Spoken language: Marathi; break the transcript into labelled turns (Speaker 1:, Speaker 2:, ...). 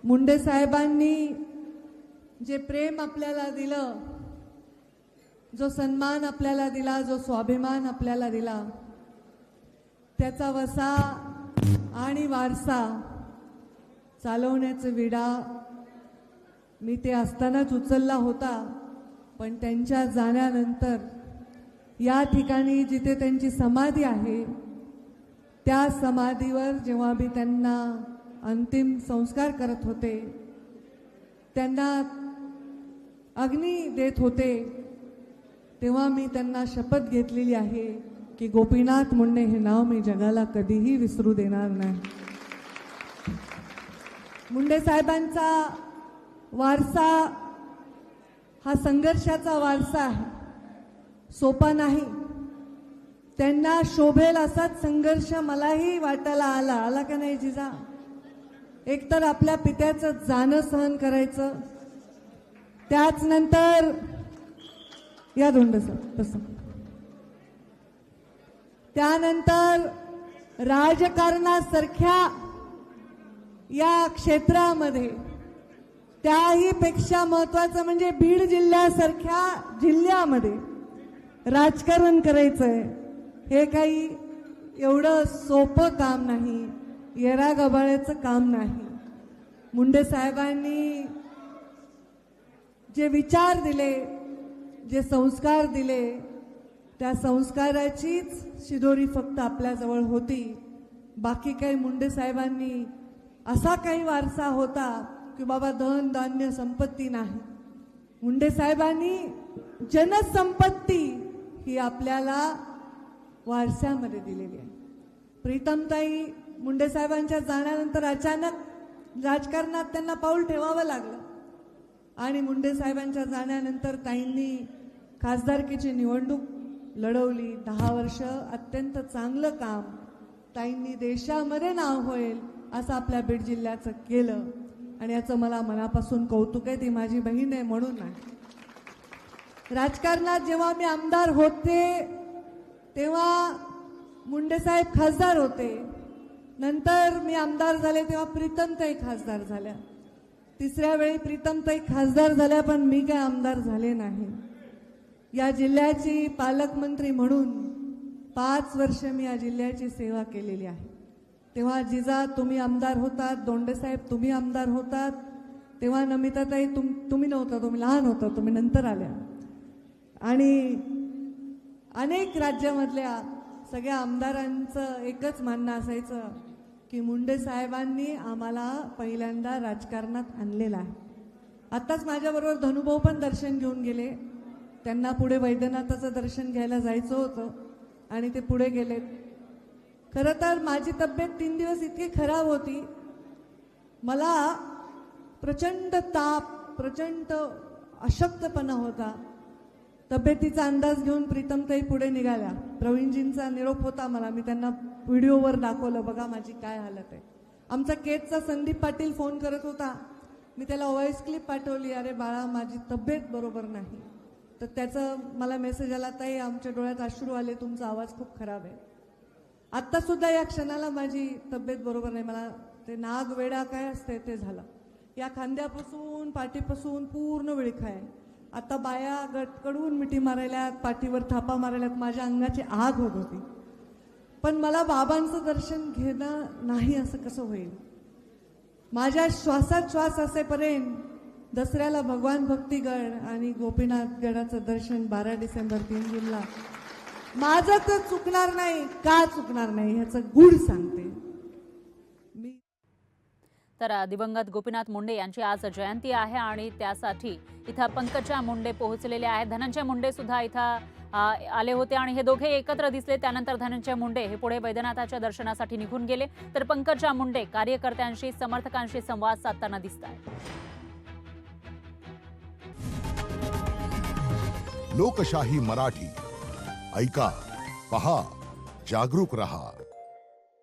Speaker 1: मुंडे साहेबांनी जे प्रेम आपल्याला दिलं, जो सन्मान आपल्याला दिला, जो स्वाभिमान आपल्याला दिला, त्याचा वसा आणि वारसा चालवण्याचा विडा मी ते असतानाच उचलला होता. पण त्यांच्या जाण्यानंतर या ठिकाणी जिथे त्यांची समाधी आहे त्या समाधीवर जेव्हा मी त्यांना अंतिम संस्कार करत होते, त्यांना अग्नी देत होते, तेव्हा मी त्यांना शपथ घेतलेली आहे की गोपीनाथ मुंडे हे नाव मी जगाला कधीही विसरू देणार नाही. मुंडे साहेबांचा वारसा हा संघर्षाचा वारसा आहे, सोपा नाही. त्यांना शोभेल असाच संघर्ष मलाही वाटायला आला का नाही जिजा? एकतर आपल्या पित्याचं जाणं सहन करायचं, त्याच नंतर या तसं त्यानंतर राजकारणासारख्या या क्षेत्रामध्ये त्याही पेक्षा महत्त्वाचं म्हणजे बीड जिल्ह्यासारख्या जिल्ह्यामध्ये राजकारण करायचंय. हे काही एवढं सोपं काम नाही, येरा गबाळ्याचं काम नाही. मुंडे साहेबांनी जे विचार दिले, जे संस्कार दिले, त्या संस्काराचीच शिदोरी फक्त आपल्याजवळ होती. बाकी काही मुंडे साहेबांनी असा काही वारसा होता की बाबा धन धान्य संपत्ती नाही. मुंडे साहेबांनी जनसंपत्ती ही आपल्याला वारसामध्ये दिलेली आहे. प्रीतमताई मुंडे साहेबांच्या जाण्यानंतर अचानक राजकारणात त्यांना पाऊल ठेवावं लागलं आणि मुंडे साहेबांच्या जाण्यानंतर ताईंनी खासदारकीची निवडणूक लढवली. 10 वर्ष अत्यंत चांगलं काम ताईंनी देशामध्ये नाव होईल असं आपल्या बीड जिल्ह्याचं केलं आणि याचं मला मनापासून कौतुक आहे. ती माझी बहीण आहे म्हणून नाही. राजकारणात जेव्हा मी आमदार होते तेव्हा मुंडे साहेब खासदार होते, नंतर मी आमदार झाले तेव्हा प्रीतमताई खासदार झाल्या, तिसऱ्या वेळी प्रीतमताई खासदार झाल्या, पण मी काय आमदार झाले नाही. या जिल्ह्याची पालकमंत्री म्हणून 5 वर्ष मी या जिल्ह्याची सेवा केलेली आहे. तेव्हा जिजा तुम्ही आमदार होतात, दोंडे साहेब तुम्ही आमदार होतात, तेव्हा नमिताताई तुम्ही नव्हता, तुम्ही लहान होता, तुम्ही नंतर आल्या. आणि अनेक राज्यामधल्या सगळ्या आमदारांचं एकच म्हणणं असायचं की मुंडे साहेबांनी आम्हाला पहिल्यांदा राजकारणात आणलेलं आहे. आत्ताच माझ्याबरोबर धनुभाऊ पण दर्शन घेऊन गेले. त्यांना पुढे वैद्यनाथाचं दर्शन घ्यायला जायचं होतं आणि ते पुढे गेलेत. खरं तर माझी तब्येत 3 दिवस इतकी खराब होती, मला प्रचंड ताप, प्रचंड अशक्तपणा होता. तब्येतीचा अंदाज घेऊन प्रीतमताई पुढे निघाल्या. प्रवीणजींचा निरोप होता मला, मी त्यांना व्हिडिओवर दाखवलं, बघा माझी काय हालत आहे. आमचा केजचा संदीप पाटील फोन करत होता, मी त्याला व्हॉइस क्लिप पाठवली, अरे बाळा माझी तब्येत बरोबर नाही. तर त्याचं मला मेसेज आला, ताई आमच्या डोळ्यात अश्रू आले, तुमचा आवाज खूप खराब आहे. आत्ता सुद्धा या क्षणाला माझी तब्येत बरोबर नाही, मला ते नाग वेडा काय असते ते झालं. या खांद्यापासून पाठीपासून पूर्ण विळखा आहे. आता बाया गटकडून मिठी मारायल्यात, पाठीवर थापा मारायल्यात, माझ्या अंगाची आग होत होती. पण मला बाबांचं दर्शन घेणं नाही असं कसं होईल? माझ्या श्वासात श्वास असेपर्यंत दसऱ्याला भगवान भक्तीगड आणि गोपीनाथ गडाचं दर्शन 12 डिसेंबर 3 जूनला माझं तर चुकणार नाही. का चुकणार नाही ह्याचं गुढ सांगते मी.
Speaker 2: तर दिवंगत गोपीनाथ मुंडे यांची आज जयंती आहे आणि त्यासाठी इथं पंकजा मुंडे पोहोचलेले आहेत. धनंजय मुंडे सुद्धा इथं आले होते आणि हे दोघे एकत्र दिसले. त्यानंतर धनंजय मुंडे हे पुढे वैद्यनाथाच्या दर्शनासाठी निघून गेले, तर पंकजा मुंडे कार्यकर्त्यांशी समर्थकांशी संवाद साधताना दिसत आहेत.
Speaker 3: लोकशाही मराठी ऐका, पहा, जागरूक रहा.